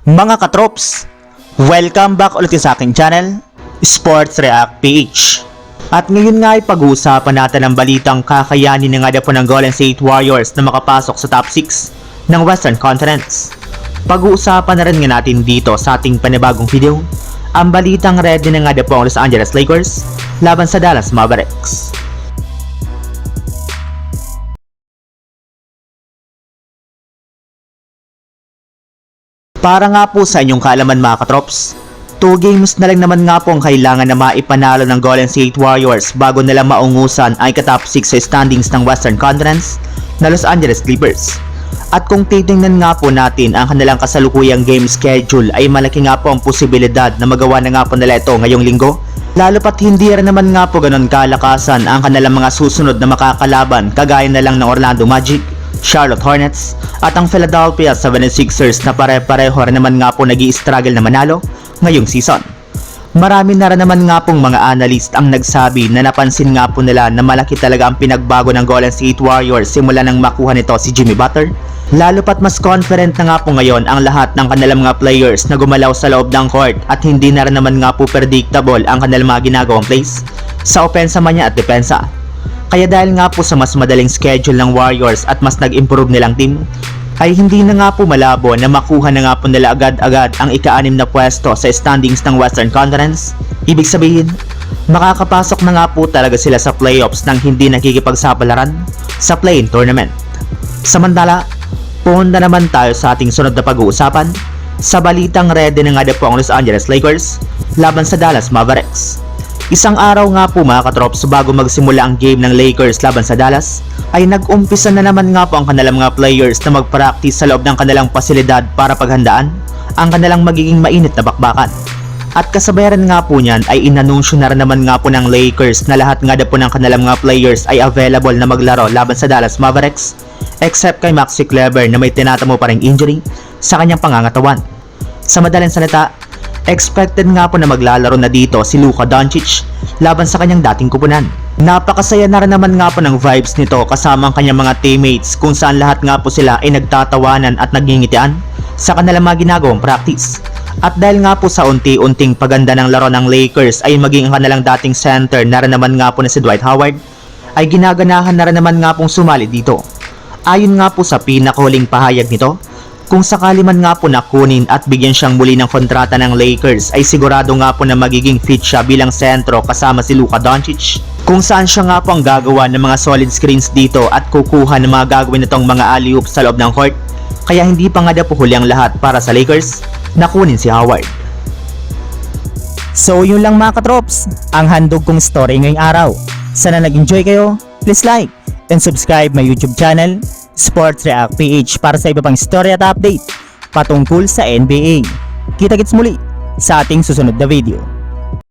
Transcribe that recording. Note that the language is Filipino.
Mga katrops, welcome back ulit sa aking channel, Sports React PH. At ngayon nga ay pag-uusapan natin ang balitang kakayanin na nga po ng Golden State Warriors na makapasok sa top 6 ng Western Conference. Pag-uusapan na rin nga natin dito sa ating panibagong video, ang balitang ready na nga po ang Los Angeles Lakers laban sa Dallas Mavericks. Para nga po sa inyong kaalaman mga katrops, 2 games na lang naman nga po ang kailangan na maipanalo ng Golden State Warriors bago nila maungusan ay ka-top 6 sa standings ng Western Conference na Los Angeles Clippers. At kung titingnan nga po natin ang kanilang kasalukuyang game schedule ay malaki nga po ang posibilidad na magawa na nga po nila ito ngayong linggo. Lalo pat hindi rin naman nga po ganun kalakasan ang kanilang mga susunod na makakalaban kagaya na lang ng Orlando Magic, Charlotte Hornets at ang Philadelphia 76ers na pare-pareho rin naman nga po nag-i-struggle na manalo ngayong season. Marami na rin naman nga pong mga analyst ang nagsabi na napansin nga po nila na malaki talaga ang pinagbago ng Golden State Warriors simula nang makuha nito si Jimmy Butler. Lalo pat mas confident na nga po ngayon ang lahat ng kanilang mga players na gumalaw sa loob ng court at hindi na rin naman nga po predictable ang kanilang mga ginagawang plays sa opensa man niya at depensa. Kaya dahil nga po sa mas madaling schedule ng Warriors at mas nag-improve nilang team, ay hindi na nga po malabo na makuha na nga po nila agad-agad ang ika-6 na pwesto sa standings ng Western Conference. Ibig sabihin, makakapasok na nga po talaga sila sa playoffs nang hindi nakikipagsapalaran sa play-in tournament. Samantala, punta naman tayo sa ating sunod na pag-uusapan sa balitang ready na nga po ang Los Angeles Lakers laban sa Dallas Mavericks. Isang araw nga po mga katrops bago magsimula ang game ng Lakers laban sa Dallas ay nag-umpisa na naman nga po ang kanilang mga players na mag-practice sa loob ng kanilang pasilidad para paghandaan ang kanilang magiging mainit na bakbakan. At kasabayan nga po niyan ay inanunsyo na rin naman nga po ng Lakers na lahat nga po ng kanilang mga players ay available na maglaro laban sa Dallas Mavericks except kay Maxi Kleber na may tinatamo pa ring injury sa kanyang pangangatawan. Sa madaling salita, expected nga po na maglalaro na dito si Luka Doncic laban sa kanyang dating kupunan. Napakasaya na rin naman nga po ng vibes nito kasama ang kanyang mga teammates kung saan lahat nga po sila ay nagtatawanan at nagngingitian sa kanilang mga ginagawang practice. At dahil nga po sa unti-unting paganda ng laro ng Lakers ay maging ang kanilang dating center na rin naman nga po na si Dwight Howard ay ginaganahan na rin naman nga pong sumali dito. Ayon nga po sa pinakahuling pahayag nito, kung sakali man nga po nakunin at bigyan siyang muli ng kontrata ng Lakers ay sigurado nga po na magiging fit siya bilang sentro kasama si Luka Doncic, kung saan siya nga po ang gagawa ng mga solid screens dito at kukuha ng mga gagawin nitong mga alley-oop sa loob ng court. Kaya hindi pa nga po huli ang lahat para sa Lakers nakunin si Howard. So yun lang mga katrops, ang handog kong story ngayong araw. Sana nag-enjoy kayo, please like and subscribe my YouTube channel, Sports React PH, para sa iba pang story at update patungkol sa NBA. Kita-kits muli sa ating susunod na video.